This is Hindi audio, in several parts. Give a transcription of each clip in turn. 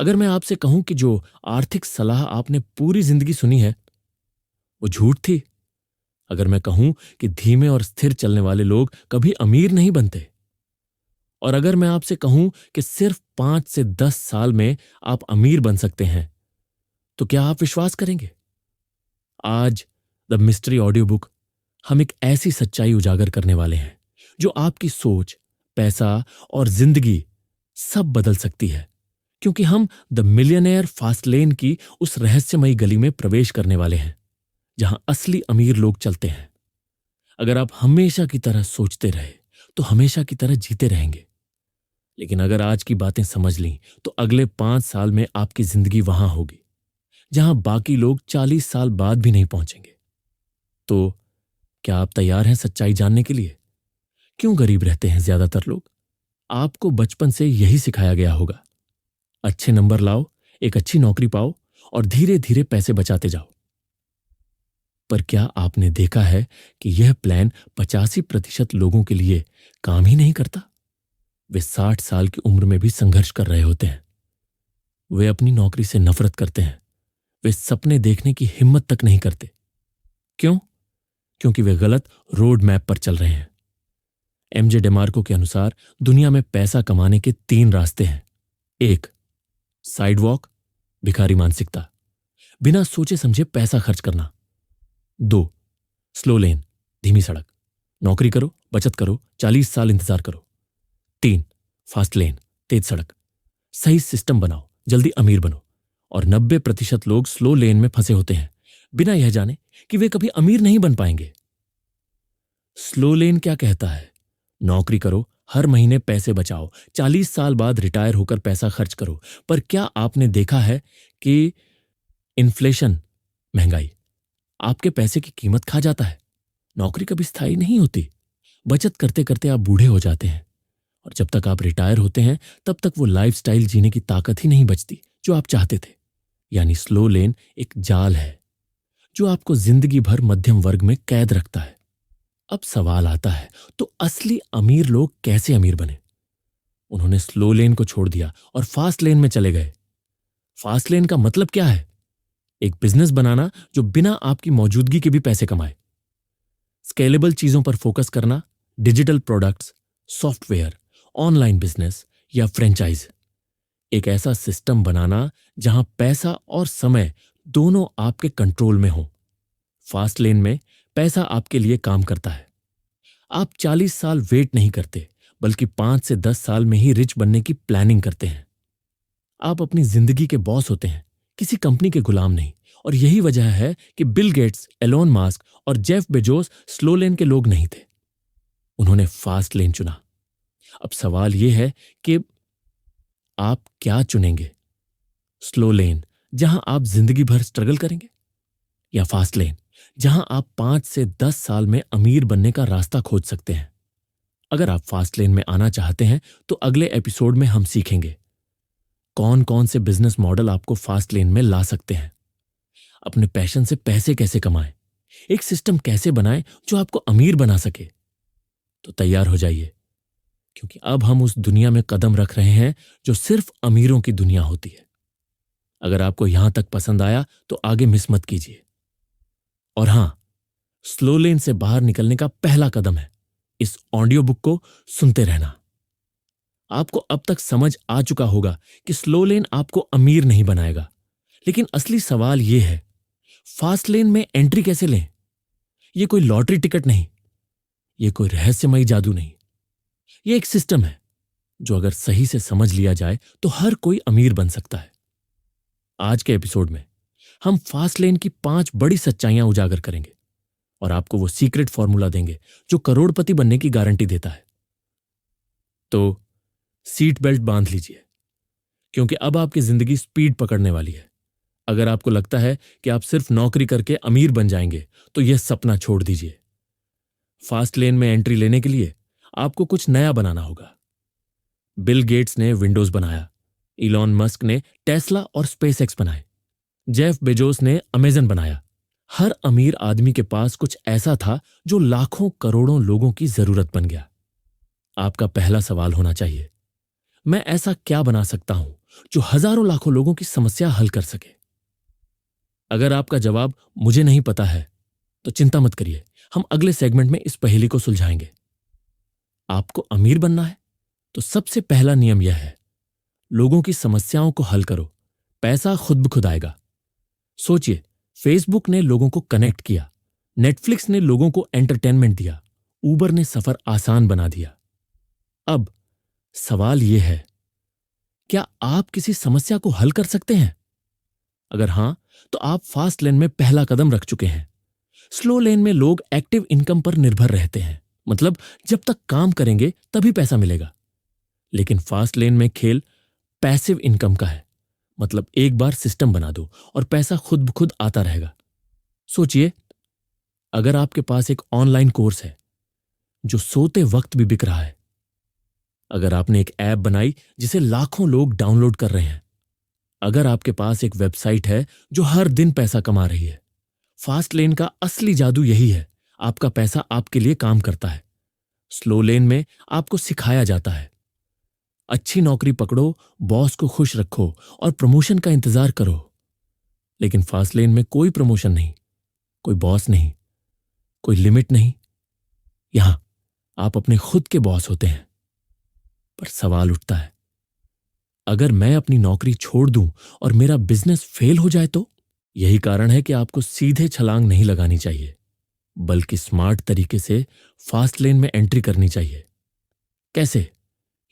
अगर मैं आपसे कहूं कि जो आर्थिक सलाह आपने पूरी जिंदगी सुनी है वो झूठ थी, अगर मैं कहूं कि धीमे और स्थिर चलने वाले लोग कभी अमीर नहीं बनते, और अगर मैं आपसे कहूं कि सिर्फ 5 से 10 साल में आप अमीर बन सकते हैं, तो क्या आप विश्वास करेंगे? आज द मिस्ट्री ऑडियो बुक हम एक ऐसी सच्चाई उजागर करने वाले हैं जो आपकी सोच, पैसा और जिंदगी सब बदल सकती है, क्योंकि हम द मिलियनेयर फास्ट लेन की उस रहस्यमयी गली में प्रवेश करने वाले हैं जहां असली अमीर लोग चलते हैं। अगर आप हमेशा की तरह सोचते रहे तो हमेशा की तरह जीते रहेंगे, लेकिन अगर आज की बातें समझ लीं तो अगले 5 साल में आपकी जिंदगी वहां होगी जहां बाकी लोग 40 साल बाद भी नहीं पहुंचेंगे। तो क्या आप तैयार हैं सच्चाई जानने के लिए? क्यों गरीब रहते हैं ज्यादातर लोग? आपको बचपन से यही सिखाया गया होगा, अच्छे नंबर लाओ, एक अच्छी नौकरी पाओ और धीरे धीरे पैसे बचाते जाओ। पर क्या आपने देखा है कि यह प्लान 85% लोगों के लिए काम ही नहीं करता? वे 60 साल की उम्र में भी संघर्ष कर रहे होते हैं। वे अपनी नौकरी से नफरत करते हैं। वे सपने देखने की हिम्मत तक नहीं करते। क्यों? क्योंकि वे गलत रोड मैप पर चल रहे हैं। एमजे डेमार्को के अनुसार दुनिया में पैसा कमाने के 3 रास्ते हैं। 1, साइडवॉक, भिखारी मानसिकता, बिना सोचे समझे पैसा खर्च करना। 2, स्लो लेन, धीमी सड़क, नौकरी करो, बचत करो, 40 साल इंतजार करो। 3, फास्ट लेन, तेज सड़क, सही सिस्टम बनाओ, जल्दी अमीर बनो। और 90% लोग स्लो लेन में फंसे होते हैं, बिना यह जाने कि वे कभी अमीर नहीं बन पाएंगे। स्लो लेन क्या कहता है? नौकरी करो, हर महीने पैसे बचाओ, 40 साल बाद रिटायर होकर पैसा खर्च करो। पर क्या आपने देखा है कि इन्फ्लेशन, महंगाई, आपके पैसे की कीमत खा जाता है। नौकरी कभी स्थायी नहीं होती। बचत करते करते आप बूढ़े हो जाते हैं, और जब तक आप रिटायर होते हैं तब तक वो लाइफस्टाइल जीने की ताकत ही नहीं बचती जो आप चाहते थे। यानी स्लो लेन एक जाल है जो आपको जिंदगी भर मध्यम वर्ग में कैद रखता है। अब सवाल आता है, तो असली अमीर लोग कैसे अमीर बने? उन्होंने स्लो लेन को छोड़ दिया और फास्ट लेन में चले गए। फास्ट लेन का मतलब क्या है? एक बिजनेस बनाना जो बिना आपकी मौजूदगी के भी पैसे कमाए। स्केलेबल चीजों पर फोकस करना, digital products, software, online business या फ्रेंचाइज। एक ऐसा सिस्टम बनाना जहां पैसा और समय दोनों आपके कंट्रोल में हो। फास्ट लेन में पैसा आपके लिए काम करता है। आप 40 साल वेट नहीं करते, बल्कि 5 से 10 साल में ही रिच बनने की प्लानिंग करते हैं। आप अपनी जिंदगी के बॉस होते हैं, किसी कंपनी के गुलाम नहीं। और यही वजह है कि बिल गेट्स, एलोन मास्क और जेफ बेजोस स्लो लेन के लोग नहीं थे। उन्होंने फास्ट लेन चुना। अब सवाल यह है कि आप क्या चुनेंगे? स्लो लेन, जहां आप जिंदगी भर स्ट्रगल करेंगे, या फास्ट लेन, जहां आप 5 से 10 साल में अमीर बनने का रास्ता खोज सकते हैं? अगर आप फास्ट लेन में आना चाहते हैं तो अगले एपिसोड में हम सीखेंगे कौन कौन से बिजनेस मॉडल आपको फास्ट लेन में ला सकते हैं, अपने पैशन से पैसे कैसे कमाएं, एक सिस्टम कैसे बनाएं जो आपको अमीर बना सके। तो तैयार हो जाइए, क्योंकि अब हम उस दुनिया में कदम रख रहे हैं जो सिर्फ अमीरों की दुनिया होती है। अगर आपको यहां तक पसंद आया तो आगे मिस मत कीजिए। और हां, स्लो लेन से बाहर निकलने का पहला कदम है इस ऑडियो बुक को सुनते रहना। आपको अब तक समझ आ चुका होगा कि स्लो लेन आपको अमीर नहीं बनाएगा, लेकिन असली सवाल यह है, फास्ट लेन में एंट्री कैसे लें? यह कोई लॉटरी टिकट नहीं, यह कोई रहस्यमयी जादू नहीं। यह एक सिस्टम है जो अगर सही से समझ लिया जाए तो हर कोई अमीर बन सकता है। आज के एपिसोड में हम फास्ट लेन की 5 बड़ी सच्चाइयां उजागर करेंगे और आपको वो सीक्रेट फॉर्मूला देंगे जो करोड़पति बनने की गारंटी देता है। तो सीट बेल्ट बांध लीजिए, क्योंकि अब आपकी जिंदगी स्पीड पकड़ने वाली है। अगर आपको लगता है कि आप सिर्फ नौकरी करके अमीर बन जाएंगे तो यह सपना छोड़ दीजिए। फास्ट लेन में एंट्री लेने के लिए आपको कुछ नया बनाना होगा। बिल गेट्स ने विंडोज बनाया, इलॉन मस्क ने टेस्ला और स्पेसएक्स बनाए, जेफ बेजोस ने अमेजन बनाया। हर अमीर आदमी के पास कुछ ऐसा था जो लाखों करोड़ों लोगों की जरूरत बन गया। आपका पहला सवाल होना चाहिए, मैं ऐसा क्या बना सकता हूं जो हजारों लाखों लोगों की समस्या हल कर सके। अगर आपका जवाब मुझे नहीं पता है तो चिंता मत करिए, हम अगले सेगमेंट में इस पहेली को सुलझाएंगे। आपको अमीर बनना है तो सबसे पहला नियम यह है, लोगों की समस्याओं को हल करो, पैसा खुद ब खुद आएगा। सोचिए, फेसबुक ने लोगों को कनेक्ट किया, नेटफ्लिक्स ने लोगों को एंटरटेनमेंट दिया, उबर ने सफर आसान बना दिया। अब सवाल यह है, क्या आप किसी समस्या को हल कर सकते हैं? अगर हां, तो आप फास्ट लेन में पहला कदम रख चुके हैं। स्लो लेन में लोग एक्टिव इनकम पर निर्भर रहते हैं, मतलब जब तक काम करेंगे तभी पैसा मिलेगा। लेकिन फास्ट लेन में खेल पैसिव इनकम का है, मतलब एक बार सिस्टम बना दो और पैसा खुद ब खुद आता रहेगा। सोचिए, अगर आपके पास एक ऑनलाइन कोर्स है जो सोते वक्त भी बिक रहा है, अगर आपने एक ऐप बनाई जिसे लाखों लोग डाउनलोड कर रहे हैं, अगर आपके पास एक वेबसाइट है जो हर दिन पैसा कमा रही है। फास्ट लेन का असली जादू यही है, आपका पैसा आपके लिए काम करता है। स्लो लेन में आपको सिखाया जाता है, अच्छी नौकरी पकड़ो, बॉस को खुश रखो और प्रमोशन का इंतजार करो। लेकिन फास्ट लेन में कोई प्रमोशन नहीं, कोई बॉस नहीं, कोई लिमिट नहीं। यहां आप अपने खुद के बॉस होते हैं। पर सवाल उठता है, अगर मैं अपनी नौकरी छोड़ दूं और मेरा बिजनेस फेल हो जाए तो? यही कारण है कि आपको सीधे छलांग नहीं लगानी चाहिए, बल्कि स्मार्ट तरीके से फास्ट लेन में एंट्री करनी चाहिए। कैसे,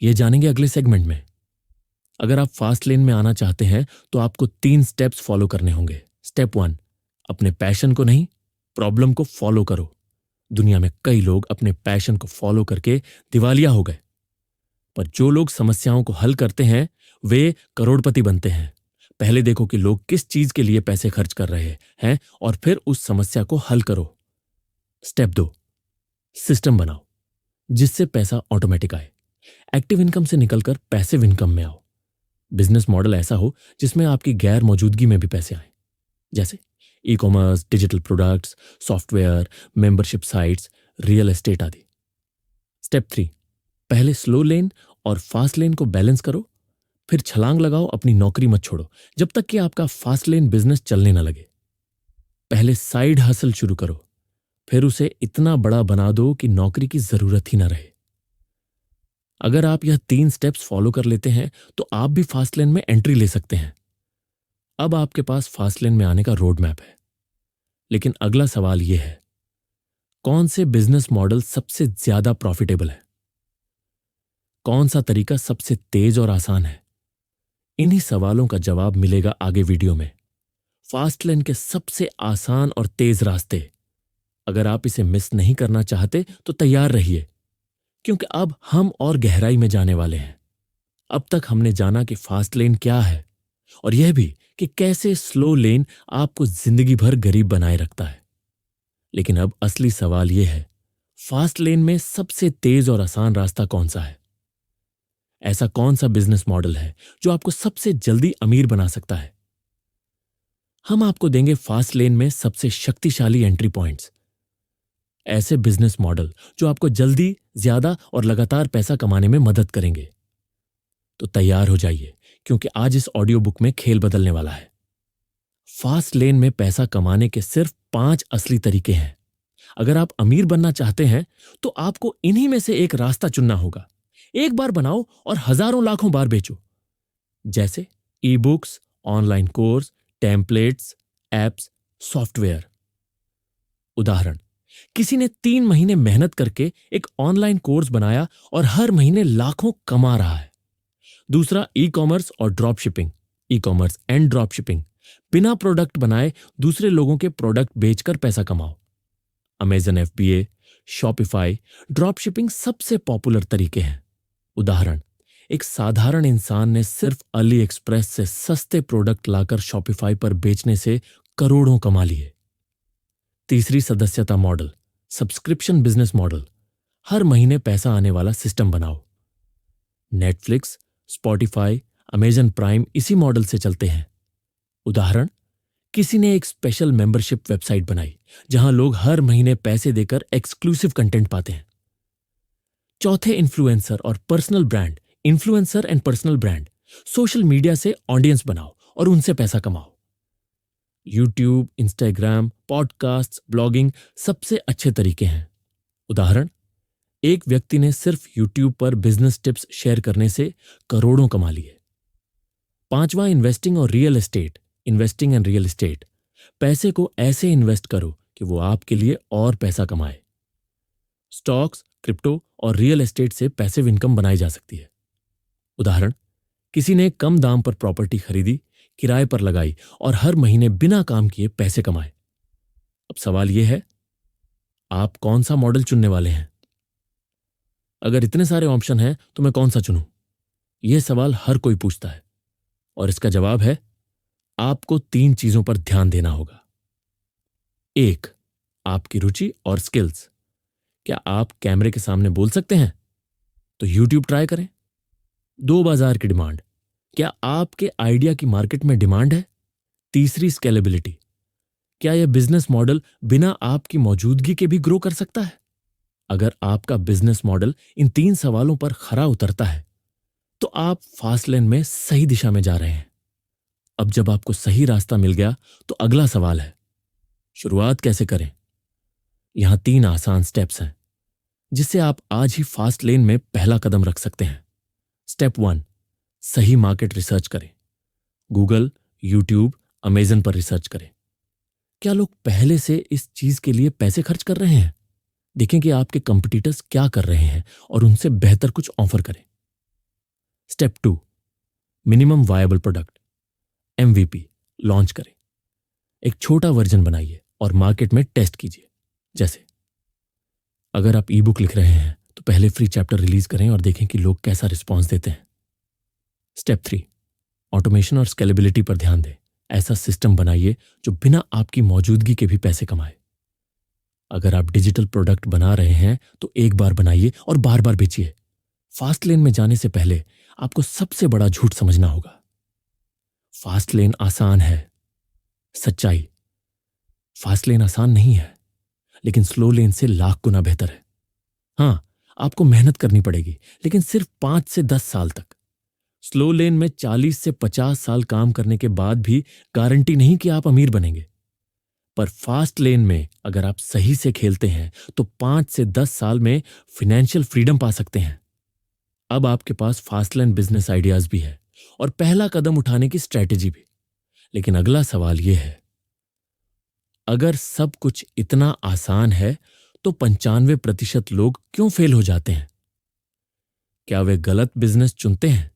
यह जानेंगे अगले सेगमेंट में। अगर आप फास्ट लेन में आना चाहते हैं तो आपको 3 स्टेप्स फॉलो करने होंगे। स्टेप 1, अपने पैशन को नहीं, प्रॉब्लम को फॉलो करो। दुनिया में कई लोग अपने पैशन को फॉलो करके दिवालिया हो गए, पर जो लोग समस्याओं को हल करते हैं वे करोड़पति बनते हैं। पहले देखो कि लोग किस चीज के लिए पैसे खर्च कर रहे हैं और फिर उस समस्या को हल करो। स्टेप 2, सिस्टम बनाओ जिससे पैसा ऑटोमेटिक आए। एक्टिव इनकम से निकलकर पैसिव इनकम में आओ। बिजनेस मॉडल ऐसा हो जिसमें आपकी गैर मौजूदगी में भी पैसे आए, जैसे e commerce, digital products, software, membership sites, real estate आदि। स्टेप 3, पहले स्लो लेन और फास्ट लेन को बैलेंस करो, फिर छलांग लगाओ, अपनी नौकरी मत छोड़ो जब तक कि आपका फास्ट लेन बिजनेस चलने न लगे। पहले साइड हसल शुरू करो, फिर उसे इतना बड़ा बना दो कि नौकरी की जरूरत ही ना रहे। अगर आप यह 3 स्टेप्स फॉलो कर लेते हैं तो आप भी फास्ट लेन में एंट्री ले सकते हैं। अब आपके पास फास्ट लेन में आने का रोड मैप है। लेकिन अगला सवाल यह है, कौन से बिजनेस मॉडल सबसे ज्यादा प्रॉफिटेबल है? कौन सा तरीका सबसे तेज और आसान है? इन्हीं सवालों का जवाब मिलेगा आगे वीडियो में। फास्ट लेन के सबसे आसान और तेज रास्ते। अगर आप इसे मिस नहीं करना चाहते तो तैयार रहिए, क्योंकि अब हम और गहराई में जाने वाले हैं। अब तक हमने जाना कि फास्ट लेन क्या है और यह भी कि कैसे स्लो लेन आपको जिंदगी भर गरीब बनाए रखता है। लेकिन अब असली सवाल यह है, फास्ट लेन में सबसे तेज और आसान रास्ता कौन सा है? ऐसा कौन सा बिजनेस मॉडल है जो आपको सबसे जल्दी अमीर बना सकता है? हम आपको देंगे फास्ट लेन में सबसे शक्तिशाली एंट्री पॉइंट्स, ऐसे बिजनेस मॉडल जो आपको जल्दी, ज्यादा और लगातार पैसा कमाने में मदद करेंगे। तो तैयार हो जाइए, क्योंकि आज इस ऑडियो बुक में खेल बदलने वाला है। फास्ट लेन में पैसा कमाने के सिर्फ 5 असली तरीके हैं। अगर आप अमीर बनना चाहते हैं तो आपको इन्हीं में से एक रास्ता चुनना होगा। एक बार बनाओ और हजारों लाखों बार बेचो, जैसे e books, online course, templates, apps, software. उदाहरण, किसी ने 3 महीने मेहनत करके एक ऑनलाइन कोर्स बनाया और हर महीने लाखों कमा रहा है। दूसरा, ई कॉमर्स और drop shipping, e commerce and drop shipping. बिना प्रोडक्ट बनाए दूसरे लोगों के प्रोडक्ट बेचकर पैसा कमाओ। Amazon FBA, Shopify, drop shipping सबसे पॉपुलर तरीके हैं। उदाहरण, एक साधारण इंसान ने सिर्फ अली एक्सप्रेस से सस्ते प्रोडक्ट लाकर शॉपिफाई पर बेचने से करोड़ों कमा लिए। तीसरी, सदस्यता मॉडल, सब्सक्रिप्शन बिजनेस मॉडल। हर महीने पैसा आने वाला सिस्टम बनाओ। नेटफ्लिक्स, स्पॉटिफाई, अमेजन प्राइम इसी मॉडल से चलते हैं। उदाहरण, किसी ने एक स्पेशल मेंबरशिप वेबसाइट बनाई जहां लोग हर महीने पैसे देकर एक्सक्लूसिव कंटेंट पाते हैं। चौथे, इन्फ्लुएंसर और personal brand, influencer and personal brand. Social media से ऑडियंस बनाओ और उनसे पैसा कमाओ। यूट्यूब, इंस्टाग्राम, पॉडकास्ट, ब्लॉगिंग सबसे अच्छे तरीके हैं। उदाहरण, एक व्यक्ति ने सिर्फ यूट्यूब पर बिजनेस टिप्स शेयर करने से करोड़ों कमा लिए। पांचवां, इन्वेस्टिंग और real estate, investing and real estate. पैसे को ऐसे इन्वेस्ट करो कि वो आपके लिए और पैसा कमाए। स्टॉक्स, क्रिप्टो और रियल एस्टेट से पैसिव इनकम बनाई जा सकती है। उदाहरण, किसी ने कम दाम पर प्रॉपर्टी खरीदी, किराए पर लगाई और हर महीने बिना काम किए पैसे कमाए। अब सवाल यह है, आप कौन सा मॉडल चुनने वाले हैं? अगर इतने सारे ऑप्शन हैं तो मैं कौन सा चुनूं? यह सवाल हर कोई पूछता है और इसका जवाब है, आपको 3 चीजों पर ध्यान देना होगा। 1, आपकी रुचि और स्किल्स। क्या आप कैमरे के सामने बोल सकते हैं? तो यूट्यूब ट्राई करें। 2, बाजार की डिमांड। क्या आपके आइडिया की मार्केट में डिमांड है? तीसरी, स्केलेबिलिटी। क्या यह बिजनेस मॉडल बिना आपकी मौजूदगी के भी ग्रो कर सकता है? अगर आपका बिजनेस मॉडल इन 3 सवालों पर खरा उतरता है तो आप फास्ट लेन में सही दिशा में जा रहे हैं। अब जब आपको सही रास्ता मिल गया तो अगला सवाल है, शुरुआत कैसे करें? यहां 3 आसान स्टेप्स हैं जिससे आप आज ही फास्ट लेन में पहला कदम रख सकते हैं। स्टेप 1, सही मार्केट रिसर्च करें। गूगल, यूट्यूब, अमेजन पर रिसर्च करें। क्या लोग पहले से इस चीज के लिए पैसे खर्च कर रहे हैं? देखें कि आपके कंपटीटर्स क्या कर रहे हैं और उनसे बेहतर कुछ ऑफर करें। Step 2, minimum viable product, MVP, launch करें। एक छोटा वर्जन बनाइए और मार्केट में टेस्ट कीजिए। जैसे अगर आप ई बुक लिख रहे हैं तो पहले फ्री चैप्टर रिलीज करें और देखें कि लोग कैसा रिस्पॉन्स देते हैं। स्टेप 3, ऑटोमेशन और स्केलेबिलिटी पर ध्यान दें। ऐसा सिस्टम बनाइए जो बिना आपकी मौजूदगी के भी पैसे कमाए। अगर आप डिजिटल प्रोडक्ट बना रहे हैं तो एक बार बनाइए और बार बार बेचिए। फास्ट लेन में जाने से पहले आपको सबसे बड़ा झूठ समझना होगा, फास्ट लेन आसान है। सच्चाई, फास्ट लेन आसान नहीं है, लेकिन स्लो लेन से लाख गुना बेहतर है। हां, आपको मेहनत करनी पड़ेगी, लेकिन सिर्फ 5 से 10 साल तक। स्लो लेन में 40 से 50 साल काम करने के बाद भी गारंटी नहीं कि आप अमीर बनेंगे। पर फास्ट लेन में अगर आप सही से खेलते हैं तो 5 से 10 साल में फाइनेंशियल फ्रीडम पा सकते हैं। अब आपके पास फास्ट लेन बिजनेस आइडियाज भी है और पहला कदम उठाने की स्ट्रैटेजी भी। लेकिन अगला सवाल यह है, अगर सब कुछ इतना आसान है तो 95% लोग क्यों फेल हो जाते हैं? क्या वे गलत बिजनेस चुनते हैं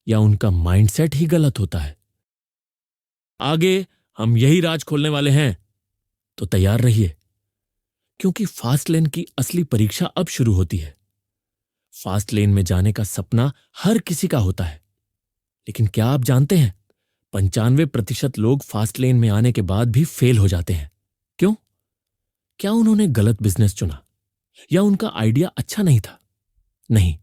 या उनका माइंडसेट ही गलत होता है? आगे हम यही राज खोलने वाले हैं, तो तैयार रहिए, क्योंकि फास्ट लेन की असली परीक्षा अब शुरू होती है। फास्ट लेन में जाने का सपना हर किसी का होता है, लेकिन क्या आप जानते हैं 95% लोग फास्ट लेन में आने के बाद भी फेल हो जाते हैं। क्यों? क्या उन्होंने गलत बिजनेस चुना या उनका आइडिया अच्छा नहीं था? नहीं,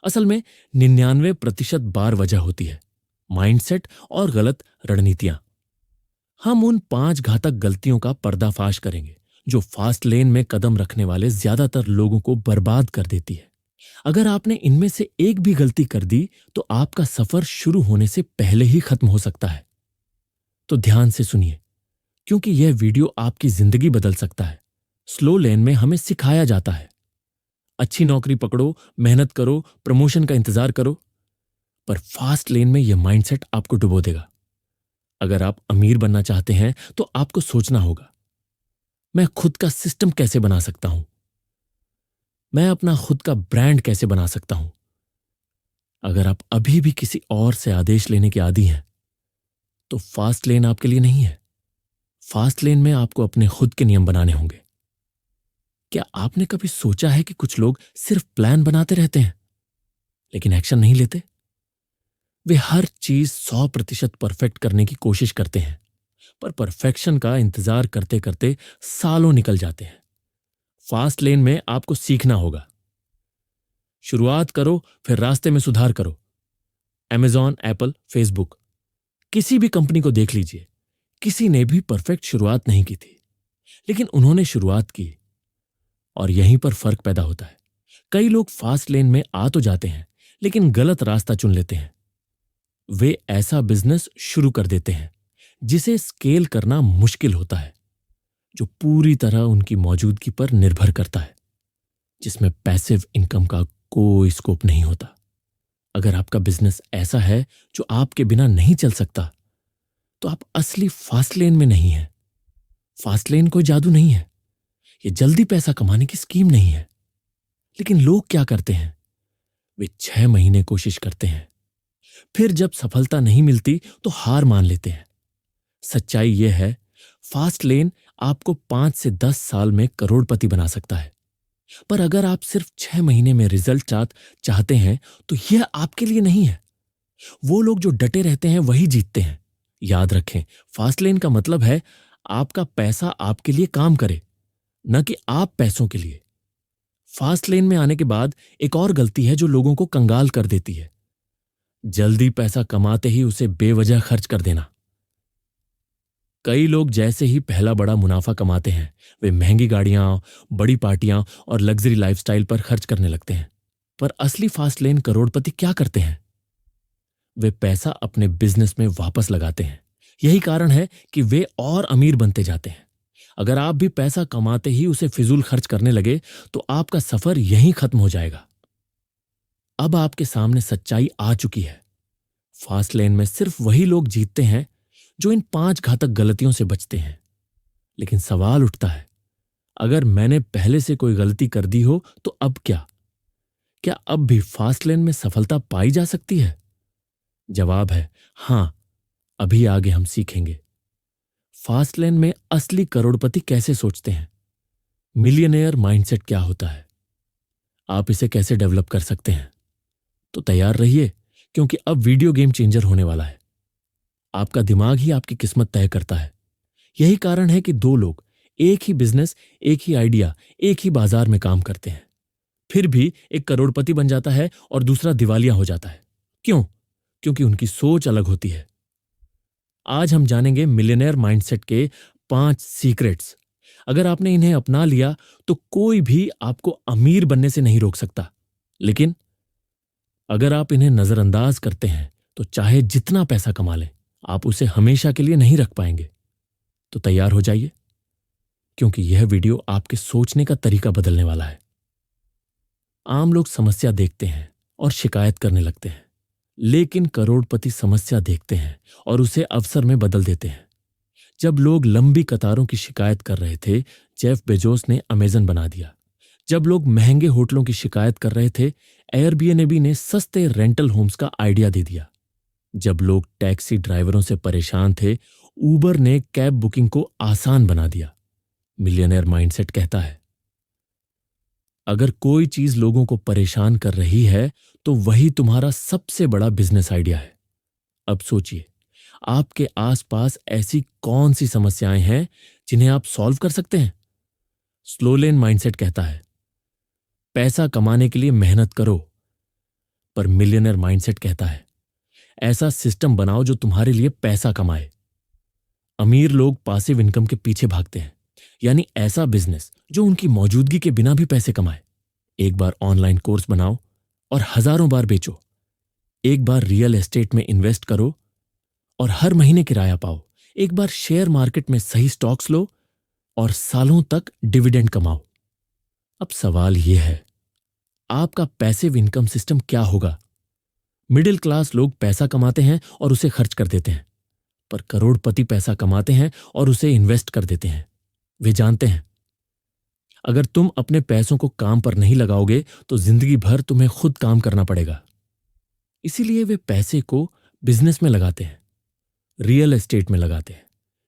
असल में 99% बार वजह होती है माइंडसेट और गलत रणनीतियां। हम उन 5 घातक गलतियों का पर्दाफाश करेंगे जो फास्ट लेन में कदम रखने वाले ज्यादातर लोगों को बर्बाद कर देती है। अगर आपने इनमें से एक भी गलती कर दी तो आपका सफर शुरू होने से पहले ही खत्म हो सकता है। तो ध्यान से सुनिए, क्योंकि यह वीडियो आपकी जिंदगी बदल सकता है। स्लो लेन में हमें सिखाया जाता है, अच्छी नौकरी पकड़ो, मेहनत करो, प्रमोशन का इंतजार करो। पर फास्ट लेन में यह माइंडसेट आपको डुबो देगा। अगर आप अमीर बनना चाहते हैं तो आपको सोचना होगा, मैं खुद का सिस्टम कैसे बना सकता हूं? मैं अपना खुद का ब्रांड कैसे बना सकता हूं? अगर आप अभी भी किसी और से आदेश लेने के आदी हैं तो फास्ट लेन आपके लिए नहीं है। फास्ट लेन में आपको अपने खुद के नियम बनाने होंगे। क्या आपने कभी सोचा है कि कुछ लोग सिर्फ प्लान बनाते रहते हैं लेकिन एक्शन नहीं लेते? वे हर चीज 100% परफेक्ट करने की कोशिश करते हैं, पर परफेक्शन का इंतजार करते करते सालों निकल जाते हैं। फास्ट लेन में आपको सीखना होगा। शुरुआत करो, फिर रास्ते में सुधार करो। Amazon, एप्पल, फेसबुक, किसी भी कंपनी को देख लीजिए, किसी ने भी परफेक्ट शुरुआत नहीं की थी, लेकिन उन्होंने शुरुआत की और यहीं पर फर्क पैदा होता है। कई लोग फास्ट लेन में आ तो जाते हैं लेकिन गलत रास्ता चुन लेते हैं। वे ऐसा बिजनेस शुरू कर देते हैं जिसे स्केल करना मुश्किल होता है, जो पूरी तरह उनकी मौजूदगी पर निर्भर करता है, जिसमें पैसिव इनकम का कोई स्कोप नहीं होता। अगर आपका बिजनेस ऐसा है जो आपके बिना नहीं चल सकता, तो आप असली फास्ट लेन में नहीं हैं। फास्ट लेन कोई जादू नहीं है, ये जल्दी पैसा कमाने की स्कीम नहीं है। लेकिन लोग क्या करते हैं? वे 6 महीने कोशिश करते हैं, फिर जब सफलता नहीं मिलती तो हार मान लेते हैं। सच्चाई यह है, फास्ट लेन आपको 5 से 10 साल में करोड़पति बना सकता है, पर अगर आप सिर्फ 6 महीने में रिजल्ट चाहते हैं तो यह आपके लिए नहीं है। वो लोग जो डटे रहते हैं वही जीतते हैं। याद रखें, फास्ट लेन का मतलब है आपका पैसा आपके लिए काम करे, न कि आप पैसों के लिए। फास्ट लेन में आने के बाद एक और गलती है जो लोगों को कंगाल कर देती है, जल्दी पैसा कमाते ही उसे बेवजह खर्च कर देना। कई लोग जैसे ही पहला बड़ा मुनाफा कमाते हैं, वे महंगी गाड़ियां, बड़ी पार्टियां और लग्जरी लाइफस्टाइल पर खर्च करने लगते हैं। पर असली फास्ट लेन करोड़पति क्या करते हैं? वे पैसा अपने बिजनेस में वापस लगाते हैं। यही कारण है कि वे और अमीर बनते जाते हैं। अगर आप भी पैसा कमाते ही उसे फिजूल खर्च करने लगे तो आपका सफर यहीं खत्म हो जाएगा। अब आपके सामने सच्चाई आ चुकी है। फास्ट लेन में सिर्फ वही लोग जीतते हैं जो इन 5 घातक गलतियों से बचते हैं। लेकिन सवाल उठता है, अगर मैंने पहले से कोई गलती कर दी हो तो अब क्या? क्या अब भी फास्ट लेन में सफलता पाई जा सकती है? जवाब है हां। अभी आगे हम सीखेंगे फास्ट लेन में असली करोड़पति कैसे सोचते हैं, मिलियनेयर माइंडसेट क्या होता है, आप इसे कैसे डेवलप कर सकते हैं। तो तैयार रहिए, क्योंकि अब वीडियो गेम चेंजर होने वाला है। आपका दिमाग ही आपकी किस्मत तय करता है। यही कारण है कि 2 लोग एक ही बिजनेस, एक ही आइडिया, एक ही बाजार में काम करते हैं, फिर भी एक करोड़पति बन जाता है और दूसरा दिवालिया हो जाता है। क्यों? क्योंकि उनकी सोच अलग होती है। आज हम जानेंगे मिलियनेयर माइंडसेट के 5 सीक्रेट्स। अगर आपने इन्हें अपना लिया तो कोई भी आपको अमीर बनने से नहीं रोक सकता। लेकिन अगर आप इन्हें नजरअंदाज करते हैं तो चाहे जितना पैसा कमा लें, आप उसे हमेशा के लिए नहीं रख पाएंगे। तो तैयार हो जाइए, क्योंकि यह वीडियो आपके सोचने का तरीका बदलने वाला है। आम लोग समस्या देखते हैं और शिकायत करने लगते हैं, लेकिन करोड़पति समस्या देखते हैं और उसे अवसर में बदल देते हैं। जब लोग लंबी कतारों की शिकायत कर रहे थे, जेफ बेजोस ने अमेज़न बना दिया। जब लोग महंगे होटलों की शिकायत कर रहे थे, एयरबीएनबी ने सस्ते रेंटल होम्स का आइडिया दे दिया। जब लोग टैक्सी ड्राइवरों से परेशान थे, उबर ने कैब बुकिंग को आसान बना दिया। मिलियनेयर माइंडसेट कहता है, अगर कोई चीज लोगों को परेशान कर रही है तो वही तुम्हारा सबसे बड़ा बिजनेस आइडिया है। अब सोचिए, आपके आसपास ऐसी कौन सी समस्याएं हैं जिन्हें आप सॉल्व कर सकते हैं? स्लो लेन माइंडसेट कहता है, पैसा कमाने के लिए मेहनत करो। पर मिलियनेयर माइंडसेट कहता है, ऐसा सिस्टम बनाओ जो तुम्हारे लिए पैसा कमाए। अमीर लोग पासिव इनकम के पीछे भागते हैं, यानी ऐसा बिजनेस जो उनकी मौजूदगी के बिना भी पैसे कमाए। एक बार ऑनलाइन कोर्स बनाओ और हजारों बार बेचो। एक बार रियल एस्टेट में इन्वेस्ट करो और हर महीने किराया पाओ। एक बार शेयर मार्केट में सही स्टॉक्स लो और सालों तक डिविडेंड कमाओ। अब सवाल यह है, आपका पैसिव इनकम सिस्टम क्या होगा? मिडिल क्लास लोग पैसा कमाते हैं और उसे खर्च कर देते हैं, पर करोड़पति पैसा कमाते हैं और उसे इन्वेस्ट कर देते हैं। वे जानते हैं, अगर तुम अपने पैसों को काम पर नहीं लगाओगे तो जिंदगी भर तुम्हें खुद काम करना पड़ेगा। इसीलिए वे पैसे को बिजनेस में लगाते हैं, रियल एस्टेट में लगाते हैं,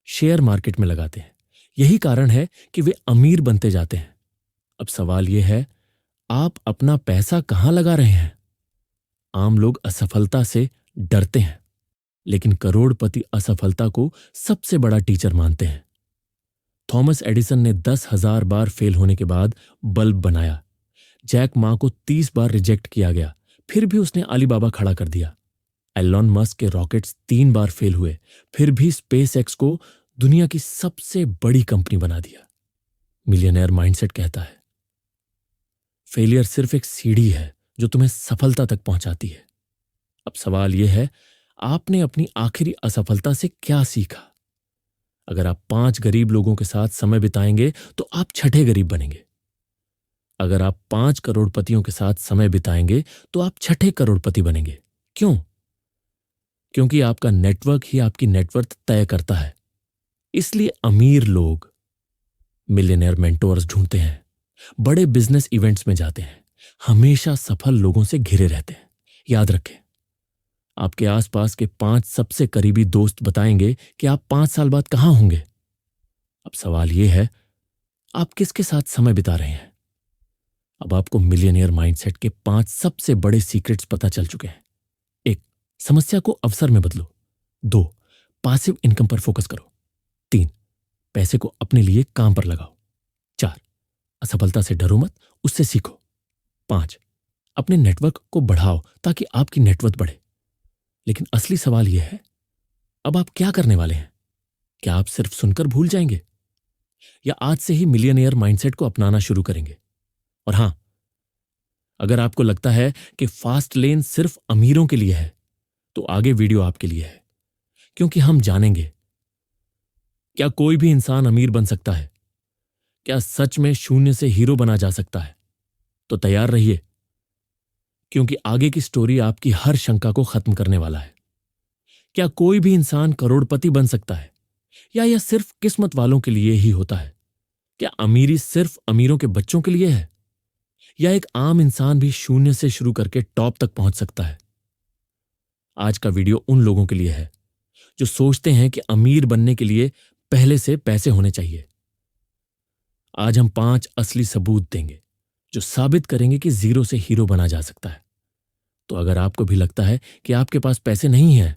शेयर मार्केट में लगाते हैं। यही कारण है कि वे अमीर बनते जाते हैं। अब सवाल यह है, आप अपना पैसा कहां लगा रहे हैं? आम लोग असफलता से डरते हैं, लेकिन करोड़पति असफलता को सबसे बड़ा टीचर मानते हैं। थॉमस एडिसन ने 10,000 बार फेल होने के बाद बल्ब बनाया। जैक मा को 30 बार रिजेक्ट किया गया, फिर भी उसने अलीबाबा खड़ा कर दिया। एलन मस्क के रॉकेट्स 3 बार फेल हुए, फिर भी स्पेस एक्स को दुनिया की सबसे बड़ी कंपनी बना दिया। मिलियनेयर माइंडसेट कहता है, फेलियर सिर्फ एक सीढ़ी है जो तुम्हें सफलता तक पहुंचाती है। अब सवाल यह है, आपने अपनी आखिरी असफलता से क्या सीखा? अगर आप 5 गरीब लोगों के साथ समय बिताएंगे तो आप छठे गरीब बनेंगे। अगर आप 5 करोड़पतियों के साथ समय बिताएंगे तो आप छठे करोड़पति बनेंगे। क्यों? क्योंकि आपका नेटवर्क ही आपकी नेटवर्थ तय करता है। इसलिए अमीर लोग मिलियनेयर मेंटोर्स ढूंढते हैं, बड़े बिजनेस इवेंट्स में जाते हैं, हमेशा सफल लोगों से घिरे रहते हैं। याद रखें, आपके आसपास के 5 सबसे करीबी दोस्त बताएंगे कि आप 5 साल बाद कहां होंगे। अब सवाल यह है, आप किसके साथ समय बिता रहे हैं? अब आपको मिलियनेयर माइंडसेट के 5 सबसे बड़े सीक्रेट्स पता चल चुके हैं। 1. समस्या को अवसर में बदलो। 2. पासिव इनकम पर फोकस करो। 3. पैसे को अपने लिए काम पर लगाओ। 4. असफलता से डरो मत, उससे सीखो। 5. अपने नेटवर्क को बढ़ाओ ताकि आपकी नेटवर्थ बढ़े। लेकिन असली सवाल यह है, अब आप क्या करने वाले हैं? क्या आप सिर्फ सुनकर भूल जाएंगे या आज से ही मिलियनेयर माइंडसेट को अपनाना शुरू करेंगे? और हां, अगर आपको लगता है कि फास्ट लेन सिर्फ अमीरों के लिए है तो आगे वीडियो आपके लिए है, क्योंकि हम जानेंगे क्या कोई भी इंसान अमीर बन सकता है? क्या सच में शून्य से हीरो बना जा सकता है? तो तैयार रहिए, क्योंकि आगे की स्टोरी आपकी हर शंका को खत्म करने वाला है। क्या कोई भी इंसान करोड़पति बन सकता है या यह सिर्फ किस्मत वालों के लिए ही होता है? क्या अमीरी सिर्फ अमीरों के बच्चों के लिए है या एक आम इंसान भी शून्य से शुरू करके टॉप तक पहुंच सकता है? आज का वीडियो उन लोगों के लिए है जो सोचते हैं कि अमीर बनने के लिए पहले से पैसे होने चाहिए। आज हम 5 असली सबूत देंगे जो साबित करेंगे कि जीरो से हीरो बना जा सकता है। तो अगर आपको भी लगता है कि आपके पास पैसे नहीं हैं,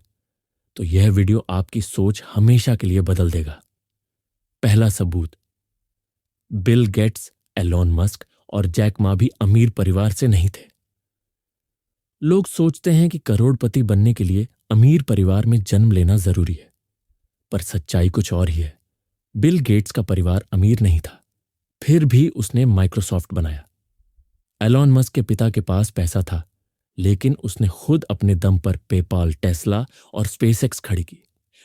तो यह वीडियो आपकी सोच हमेशा के लिए बदल देगा। पहला सबूत, बिल गेट्स, एलोन मस्क और जैक मा भी अमीर परिवार से नहीं थे। लोग सोचते हैं कि करोड़पति बनने के लिए अमीर परिवार में जन्म लेना जरूरी है, पर सच्चाई कुछ और ही है। बिल गेट्स का परिवार अमीर नहीं था, फिर भी उसने माइक्रोसॉफ्ट बनाया। एलोन मस्क के पिता के पास पैसा था, लेकिन उसने खुद अपने दम पर पेपाल, टेस्ला और स्पेसएक्स खड़ी की।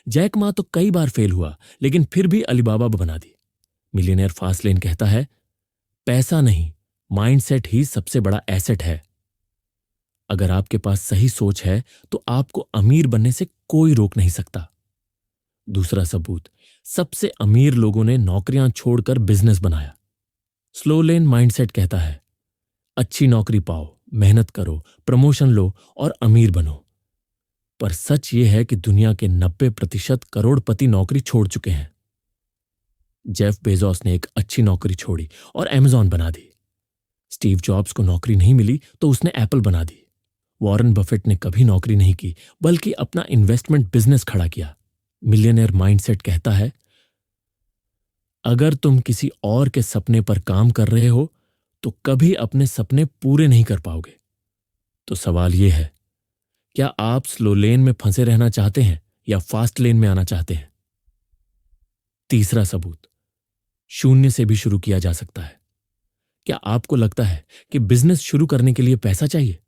जैक मा तो कई बार फेल हुआ, लेकिन फिर भी अलीबाबा बना दी। मिलियनेयर फास्टलेन कहता है, पैसा नहीं, माइंडसेट ही सबसे बड़ा एसेट है। अगर आपके पास सही सोच है तो आपको अमीर बनने से कोई रोक नहीं सकता। दूसरा सबूत, सबसे अमीर लोगों ने नौकरियां छोड़कर बिजनेस बनाया। स्लो लेन माइंडसेट कहता है, अच्छी नौकरी पाओ, मेहनत करो, प्रमोशन लो और अमीर बनो। पर सच यह है कि दुनिया के 90% करोड़पति नौकरी छोड़ चुके हैं। जेफ बेजोस ने एक अच्छी नौकरी छोड़ी और अमेज़न बना दी। स्टीव जॉब्स को नौकरी नहीं मिली तो उसने एप्पल बना दी। वॉरेन बफेट ने कभी नौकरी नहीं की, बल्कि अपना इन्वेस्टमेंट बिजनेस खड़ा किया। मिलियनेयर माइंडसेट कहता है, अगर तुम किसी और के सपने पर काम कर रहे हो तो कभी अपने सपने पूरे नहीं कर पाओगे। तो सवाल यह है, क्या आप स्लो लेन में फंसे रहना चाहते हैं या फास्ट लेन में आना चाहते हैं? तीसरा सबूत, शून्य से भी शुरू किया जा सकता है। क्या आपको लगता है कि बिजनेस शुरू करने के लिए पैसा चाहिए?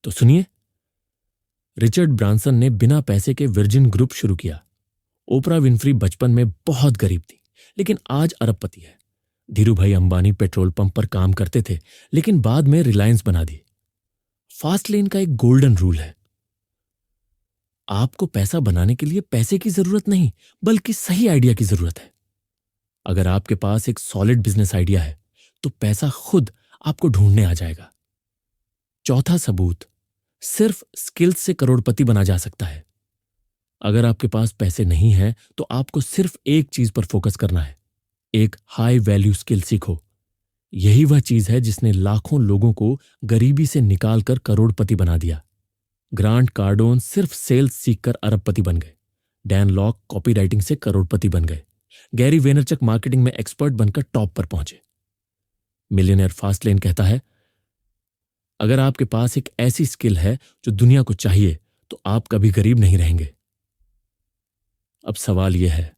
तो सुनिए, रिचर्ड ब्रांसन ने बिना पैसे के वर्जिन ग्रुप शुरू किया। ओपरा विनफ्री बचपन में बहुत गरीब थी, लेकिन आज अरबपति है। धीरूभाई अंबानी पेट्रोल पंप पर काम करते थे, लेकिन बाद में रिलायंस बना दी। फास्ट लेन का एक गोल्डन रूल है, आपको पैसा बनाने के लिए पैसे की जरूरत नहीं, बल्कि सही आइडिया की जरूरत है। अगर आपके पास एक सॉलिड बिजनेस आइडिया है तो पैसा खुद आपको ढूंढने आ जाएगा। चौथा सबूत, सिर्फ स्किल्स से करोड़पति बना जा सकता है। अगर आपके पास पैसे नहीं हैं तो आपको सिर्फ एक चीज पर फोकस करना है, एक हाई वैल्यू स्किल सीखो। यही वह चीज है जिसने लाखों लोगों को गरीबी से निकालकर करोड़पति बना दिया। ग्रांट कार्डोन सिर्फ सेल्स सीखकर अरबपति बन गए। डैन लॉक कॉपीराइटिंग से करोड़पति बन गए। गैरी वेनरचक मार्केटिंग में एक्सपर्ट बनकर टॉप पर पहुंचे। मिलियनेयर फास्टलेन कहता है, अगर आपके पास एक ऐसी स्किल है जो दुनिया को चाहिए तो आप कभी गरीब नहीं रहेंगे। अब सवाल यह है,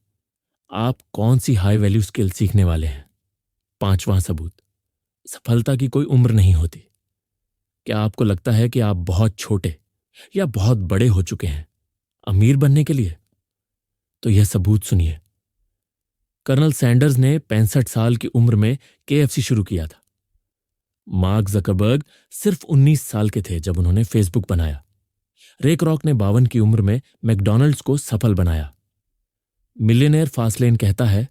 आप कौन सी हाई वैल्यू स्किल सीखने वाले हैं? पांचवां सबूत, सफलता की कोई उम्र नहीं होती। क्या आपको लगता है कि आप बहुत छोटे या बहुत बड़े हो चुके हैं अमीर बनने के लिए? तो यह सबूत सुनिए। कर्नल सैंडर्स ने 65 साल की उम्र में केएफसी शुरू किया था। मार्क जकरबर्ग सिर्फ 19 साल के थे जब उन्होंने फेसबुक बनाया। रे क्रॉक ने 52 की उम्र में मैकडॉनल्ड्स को सफल बनाया। मिलियनेयर फास्टलेन कहता है,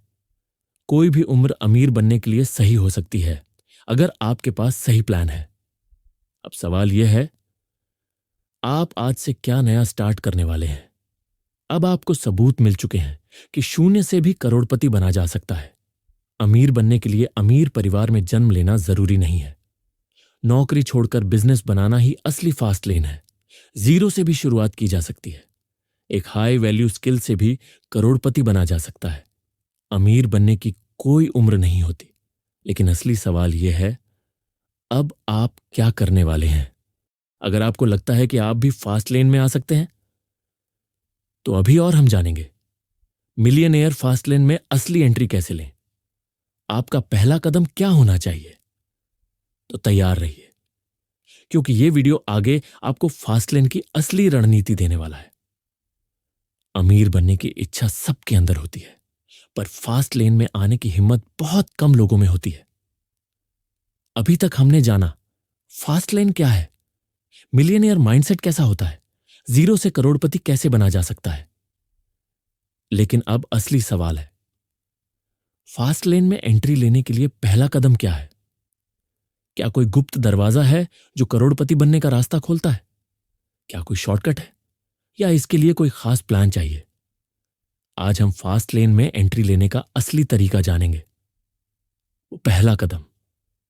कोई भी उम्र अमीर बनने के लिए सही हो सकती है अगर आपके पास सही प्लान है। अब सवाल यह है, आप आज से क्या नया स्टार्ट करने वाले हैं? अब आपको सबूत मिल चुके हैं कि शून्य से भी करोड़पति बना जा सकता है। अमीर बनने के लिए अमीर परिवार में जन्म लेना जरूरी नहीं है। नौकरी छोड़कर बिजनेस बनाना ही असली फास्ट लेन है। जीरो से भी शुरुआत की जा सकती है। एक हाई वैल्यू स्किल से भी करोड़पति बना जा सकता है। अमीर बनने की कोई उम्र नहीं होती। लेकिन असली सवाल यह है, अब आप क्या करने वाले हैं? अगर आपको लगता है कि आप भी फास्ट लेन में आ सकते हैं, तो अभी और हम जानेंगे मिलियनेयर फास्ट लेन में असली एंट्री कैसे लें। आपका पहला कदम क्या होना चाहिए? तो तैयार रहिए, क्योंकि यह वीडियो आगे आपको फास्ट लेन की असली रणनीति देने वाला है। अमीर बनने की इच्छा सबके अंदर होती है, पर फास्ट लेन में आने की हिम्मत बहुत कम लोगों में होती है। अभी तक हमने जाना फास्ट लेन क्या है, मिलियनेयर माइंडसेट कैसा होता है, जीरो से करोड़पति कैसे बना जा सकता है। लेकिन अब असली सवाल है, फास्ट लेन में एंट्री लेने के लिए पहला कदम क्या है? क्या कोई गुप्त दरवाजा है जो करोड़पति बनने का रास्ता खोलता है? क्या कोई शॉर्टकट है, या इसके लिए कोई खास प्लान चाहिए? आज हम फास्ट लेन में एंट्री लेने का असली तरीका जानेंगे। वो पहला कदम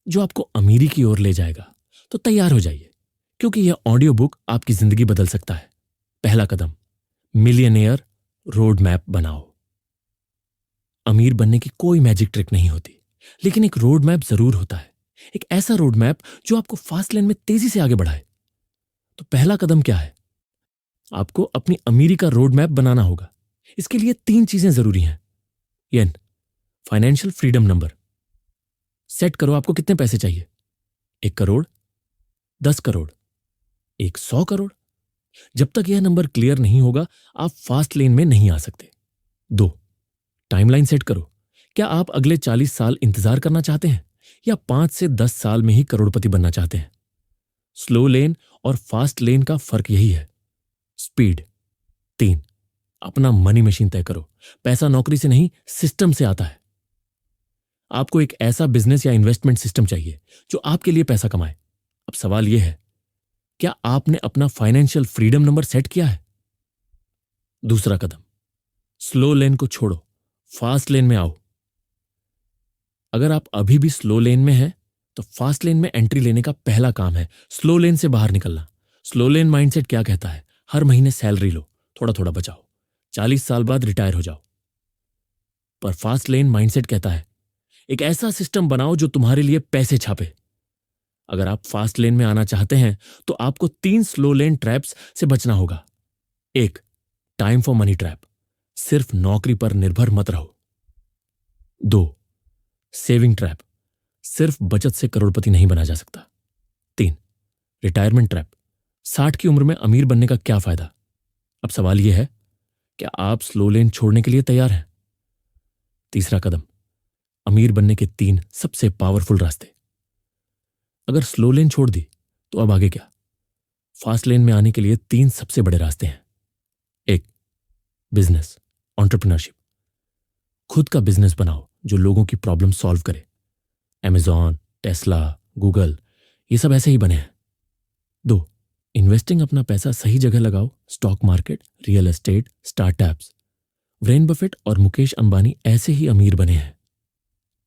जो आपको अमीरी की ओर ले जाएगा। तो तैयार हो जाइए, क्योंकि यह ऑडियो बुक आपकी जिंदगी बदल सकता है। पहला कदम, मिलियनेयर रोड मैप बनाओ। अमीर बनने की कोई मैजिक ट्रिक नहीं होती, लेकिन एक रोड मैप जरूर होता है। एक ऐसा रोड मैप जो आपको फास्ट लेन में तेजी से आगे बढ़ाए। तो पहला कदम क्या है? आपको अपनी अमीरी का रोड मैप बनाना होगा। इसके लिए 3 चीजें जरूरी हैं। एन, फाइनेंशियल फ्रीडम नंबर। सेट करो आपको कितने पैसे चाहिए। 1 करोड़, 10 करोड़, 100 करोड़। जब तक यह नंबर क्लियर नहीं होगा, आप फास्ट लेन में नहीं आ सकते। 2, टाइमलाइन सेट करो। क्या आप अगले 40 साल इंतजार करना चाहते हैं, या 5 से 10 साल में ही करोड़पति बनना चाहते हैं? स्लो लेन और फास्ट लेन का फर्क यही है, स्पीड। 3, अपना मनी मशीन तय करो। पैसा नौकरी से नहीं, सिस्टम से आता है। आपको एक ऐसा बिजनेस या इन्वेस्टमेंट सिस्टम चाहिए जो आपके लिए पैसा कमाए। अब सवाल यह है, क्या आपने अपना फाइनेंशियल फ्रीडम नंबर सेट किया है? दूसरा कदम, स्लो लेन को छोड़ो, फास्ट लेन में आओ। अगर आप अभी भी स्लो लेन में हैं, तो फास्ट लेन में एंट्री लेने का पहला काम है स्लो लेन से बाहर निकलना। स्लो लेन माइंडसेट क्या कहता है? हर महीने सैलरी लो, थोड़ा थोड़ा बचाओ, 40 साल बाद रिटायर हो जाओ। पर फास्ट लेन माइंडसेट कहता है, एक ऐसा सिस्टम बनाओ जो तुम्हारे लिए पैसे छापे। अगर आप फास्ट लेन में आना चाहते हैं, तो आपको 3 स्लो लेन ट्रैप्स से बचना होगा। 1, टाइम फॉर मनी ट्रैप, सिर्फ नौकरी पर निर्भर मत रहो। 2, सेविंग ट्रैप, सिर्फ बचत से करोड़पति नहीं बना जा सकता। 3, रिटायरमेंट ट्रैप, 60 की उम्र में अमीर बनने का क्या फायदा? अब सवाल यह है, क्या आप स्लो लेन छोड़ने के लिए तैयार हैं? तीसरा कदम, अमीर बनने के 3 सबसे पावरफुल रास्ते। अगर स्लो लेन छोड़ दी, तो अब आगे क्या? फास्ट लेन में आने के लिए 3 सबसे बड़े रास्ते हैं। 1, बिजनेस, एंटरप्रेन्योरशिप। खुद का बिजनेस बनाओ जो लोगों की प्रॉब्लम सॉल्व करे। अमेजॉन, टेस्ला, गूगल, ये सब ऐसे ही बने हैं। 2, इन्वेस्टिंग, अपना पैसा सही जगह लगाओ, stock market, real estate, startups. Varane Buffett और मुकेश अंबानी ऐसे ही अमीर बने हैं।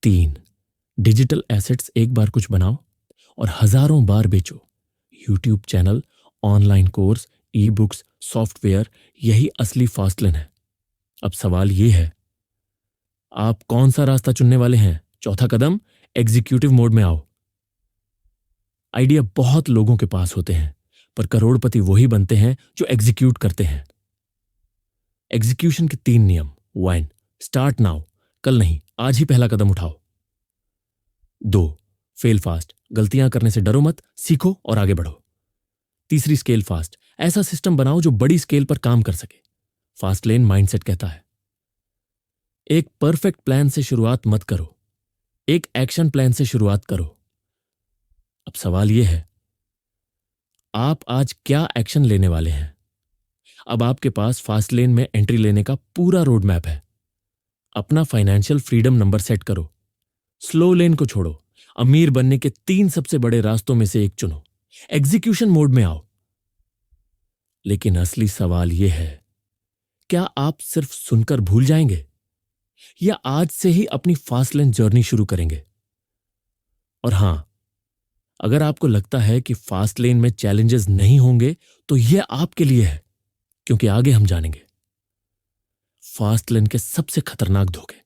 3, डिजिटल एसेट्स, एक बार कुछ बनाओ और हजारों बार बेचो। YouTube channel, online course, e books, software, यही असली फास्ट लेन है। अब सवाल यह है, आप कौन सा रास्ता चुनने वाले हैं? चौथा कदम, एग्जीक्यूटिव मोड में आओ। आइडिया बहुत लोगों के पास होते हैं, पर करोड़पति वही बनते हैं जो एग्जीक्यूट करते हैं। एग्जीक्यूशन के 3 नियम। 1, स्टार्ट नाउ, कल नहीं आज ही पहला कदम उठाओ। 2, फेल फास्ट, गलतियां करने से डरो मत, सीखो और आगे बढ़ो। तीसरी, स्केल फास्ट, ऐसा सिस्टम बनाओ जो बड़ी स्केल पर काम कर सके, फास्ट लेन माइंडसेट कहता है। एक परफेक्ट प्लान से शुरुआत मत करो, एक एक्शन प्लान से शुरुआत करो। अब सवाल यह है, आप आज क्या एक्शन लेने वाले हैं? अब आपके पास फास्ट लेन में एंट्री लेने का पूरा रोड मैप है। अपना फाइनेंशियल फ्रीडम नंबर सेट करो, स्लो लेन को छोड़ो, अमीर बनने के 3 सबसे बड़े रास्तों में से एक चुनो, एग्जीक्यूशन मोड में आओ। लेकिन असली सवाल यह है, क्या आप सिर्फ सुनकर भूल जाएंगे या आज से ही अपनी फास्ट लेन जर्नी शुरू करेंगे? और हां, अगर आपको लगता है कि फास्ट लेन में चैलेंजेस नहीं होंगे तो यह आपके लिए है, क्योंकि आगे हम जानेंगे फास्ट लेन के सबसे खतरनाक धोखे।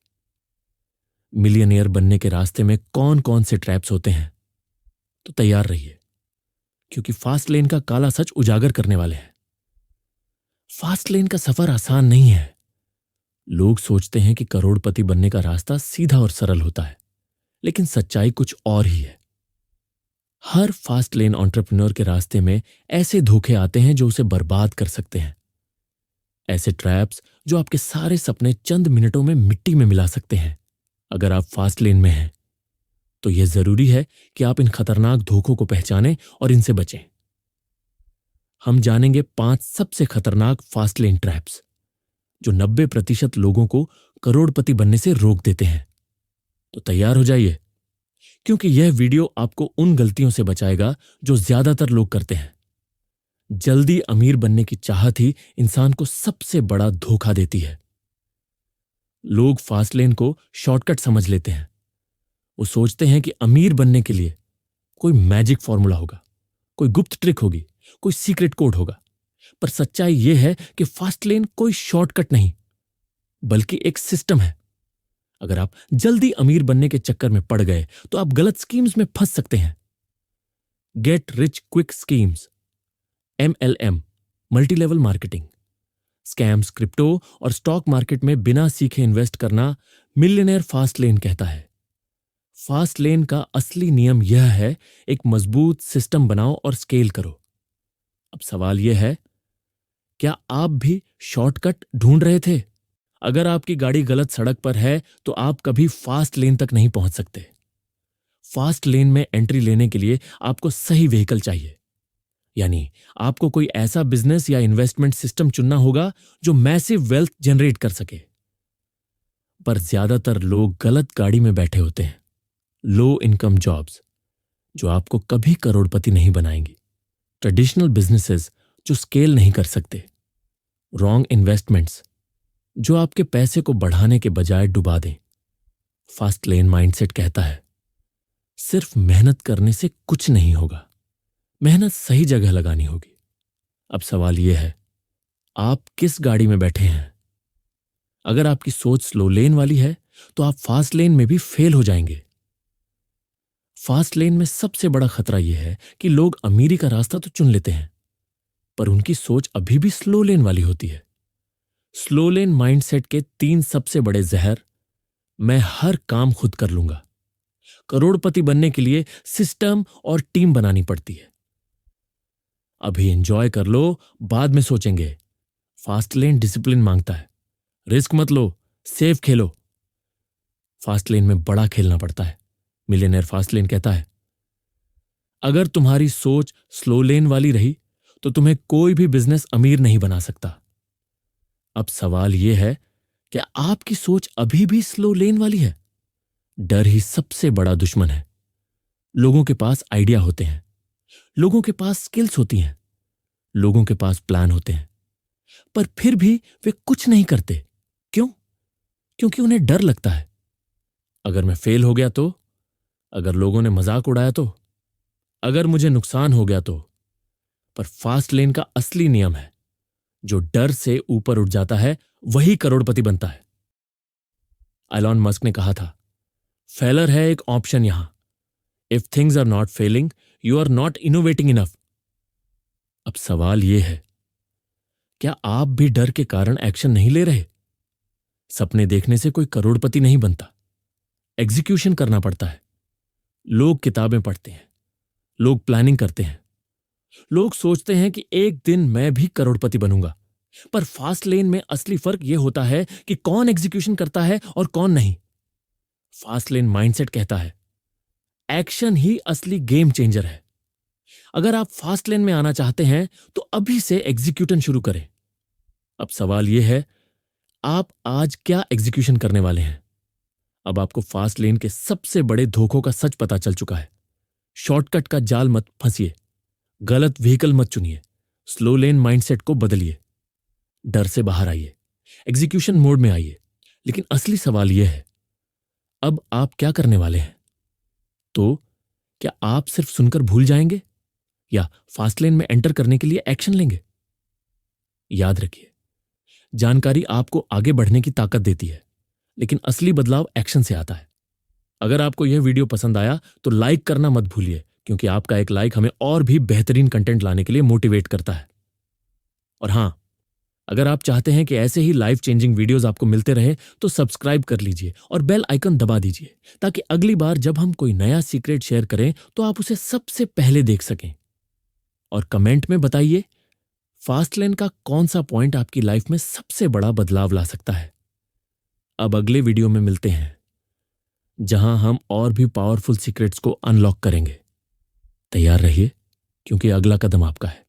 मिलियनेयर बनने के रास्ते में कौन कौन से ट्रैप्स होते हैं। तो तैयार रहिए, क्योंकि फास्ट लेन का काला सच उजागर करने वाले हैं। फास्ट लेन का सफर आसान नहीं है। लोग सोचते हैं कि करोड़पति बनने का रास्ता सीधा और सरल होता है, लेकिन सच्चाई कुछ और ही है। हर फास्ट लेन एंटरप्रेन्योर के रास्ते में ऐसे धोखे आते हैं जो उसे बर्बाद कर सकते हैं। ऐसे ट्रैप्स जो आपके सारे सपने चंद मिनटों में मिट्टी में मिला सकते हैं। अगर आप फास्ट लेन में हैं तो यह जरूरी है कि आप इन खतरनाक धोखों को पहचानें और इनसे बचें। हम जानेंगे 5 सबसे खतरनाक फास्ट लेन ट्रैप्स जो 90% लोगों को करोड़पति बनने से रोक देते हैं। तो तैयार हो जाइए, क्योंकि यह वीडियो आपको उन गलतियों से बचाएगा जो ज्यादातर लोग करते हैं। जल्दी अमीर बनने की चाहत ही इंसान को सबसे बड़ा धोखा देती है। लोग फास्ट लेन को शॉर्टकट समझ लेते हैं। वो सोचते हैं कि अमीर बनने के लिए कोई मैजिक फॉर्मूला होगा, कोई गुप्त ट्रिक होगी, कोई सीक्रेट कोड होगा। पर सच्चाई यह है कि फास्ट लेन कोई शॉर्टकट नहीं, बल्कि एक सिस्टम है। अगर आप जल्दी अमीर बनने के चक्कर में पड़ गए तो आप गलत स्कीम्स में फंस सकते हैं। Get rich quick schemes, MLM, multi level marketing, scams, crypto और स्टॉक मार्केट में बिना सीखे इन्वेस्ट करना मिलियनेयर फास्ट लेन कहता है। फास्ट लेन का असली नियम यह है, एक मजबूत सिस्टम बनाओ और स्केल करो। अब सवाल यह है, क्या आप भी शॉर्टकट ढूंढ रहे थे? अगर आपकी गाड़ी गलत सड़क पर है तो आप कभी फास्ट लेन तक नहीं पहुंच सकते। फास्ट लेन में एंट्री लेने के लिए आपको सही व्हीकल चाहिए, यानी आपको कोई ऐसा बिजनेस या इन्वेस्टमेंट सिस्टम चुनना होगा जो मैसिव वेल्थ जनरेट कर सके। पर ज्यादातर लोग गलत गाड़ी में बैठे होते हैं। लो इनकम जॉब्स जो आपको कभी करोड़पति नहीं बनाएंगी, ट्रेडिशनल बिजनेसेस जो स्केल नहीं कर सकते, रॉन्ग इन्वेस्टमेंट्स जो आपके पैसे को बढ़ाने के बजाय डुबा दें। फास्ट लेन माइंडसेट कहता है, सिर्फ मेहनत करने से कुछ नहीं होगा, मेहनत सही जगह लगानी होगी। अब सवाल यह है, आप किस गाड़ी में बैठे हैं? अगर आपकी सोच स्लो लेन वाली है तो आप फास्ट लेन में भी फेल हो जाएंगे। फास्ट लेन में सबसे बड़ा खतरा यह है कि लोग अमीरी का रास्ता तो चुन लेते हैं, पर उनकी सोच अभी भी स्लो लेन वाली होती है। स्लो लेन माइंडसेट के 3 सबसे बड़े जहर, मैं हर काम खुद कर लूंगा। करोड़पति बनने के लिए सिस्टम और टीम बनानी पड़ती है। अभी एंजॉय कर लो, बाद में सोचेंगे। फास्ट लेन डिसिप्लिन मांगता है, रिस्क मत लो, सेफ खेलो। फास्ट लेन में बड़ा खेलना पड़ता है। मिलियनेयर फास्ट लेन कहता है, अगर तुम्हारी सोच स्लो लेन वाली रही तो तुम्हें कोई भी बिजनेस अमीर नहीं बना सकता। अब सवाल यह है, क्या आपकी सोच अभी भी स्लो लेन वाली है? डर ही सबसे बड़ा दुश्मन है। लोगों के पास आइडिया होते हैं, लोगों के पास स्किल्स होती हैं, लोगों के पास प्लान होते हैं, पर फिर भी वे कुछ नहीं करते। क्यों? क्योंकि उन्हें डर लगता है, अगर मैं फेल हो गया तो, अगर लोगों ने मजाक उड़ाया तो, अगर मुझे नुकसान हो गया तो। पर फास्ट लेन का असली नियम है, जो डर से ऊपर उठ जाता है वही करोड़पति बनता है। एलॉन मस्क ने कहा था, फेलर है एक ऑप्शन यहां। If things are not failing, you are not innovating enough. अब सवाल यह है, क्या आप भी डर के कारण एक्शन नहीं ले रहे? सपने देखने से कोई करोड़पति नहीं बनता, एग्जीक्यूशन करना पड़ता है। लोग किताबें पढ़ते हैं, लोग प्लानिंग करते हैं, लोग सोचते हैं कि एक दिन मैं भी करोड़पति बनूंगा, पर फास्ट लेन में असली फर्क यह होता है कि कौन एग्जीक्यूशन करता है और कौन नहीं। फास्ट लेन माइंडसेट कहता है एक्शन ही असली गेम चेंजर है। अगर आप फास्ट लेन में आना चाहते हैं तो अभी से एग्जीक्यूशन शुरू करें। अब सवाल यह है, आप आज क्या एग्जीक्यूशन करने वाले हैं? अब आपको फास्ट लेन के सबसे बड़े धोखों का सच पता चल चुका है। शॉर्टकट का जाल मत फंसिए, गलत व्हीकल मत चुनिए, स्लो लेन माइंडसेट को बदलिए, डर से बाहर आइए, एग्जीक्यूशन मोड में आइए। लेकिन असली सवाल यह है, अब आप क्या करने वाले हैं? तो क्या आप सिर्फ सुनकर भूल जाएंगे या फास्ट लेन में एंटर करने के लिए एक्शन लेंगे? याद रखिए, जानकारी आपको आगे बढ़ने की ताकत देती है, लेकिन असली बदलाव एक्शन से आता है। अगर आपको यह वीडियो पसंद आया तो लाइक करना मत भूलिए, क्योंकि आपका एक लाइक हमें और भी बेहतरीन कंटेंट लाने के लिए मोटिवेट करता है। और हां, अगर आप चाहते हैं कि ऐसे ही लाइफ चेंजिंग वीडियोस आपको मिलते रहे तो सब्सक्राइब कर लीजिए और बेल आइकन दबा दीजिए, ताकि अगली बार जब हम कोई नया सीक्रेट शेयर करें तो आप उसे सबसे पहले देख सकें। और कमेंट में बताइए, फास्ट लेन का कौन सा पॉइंट आपकी लाइफ में सबसे बड़ा बदलाव ला सकता है। अब अगले वीडियो में मिलते हैं, जहां हम और भी पावरफुल सीक्रेट्स को अनलॉक करेंगे। तैयार रहिए, क्योंकि अगला कदम आपका है।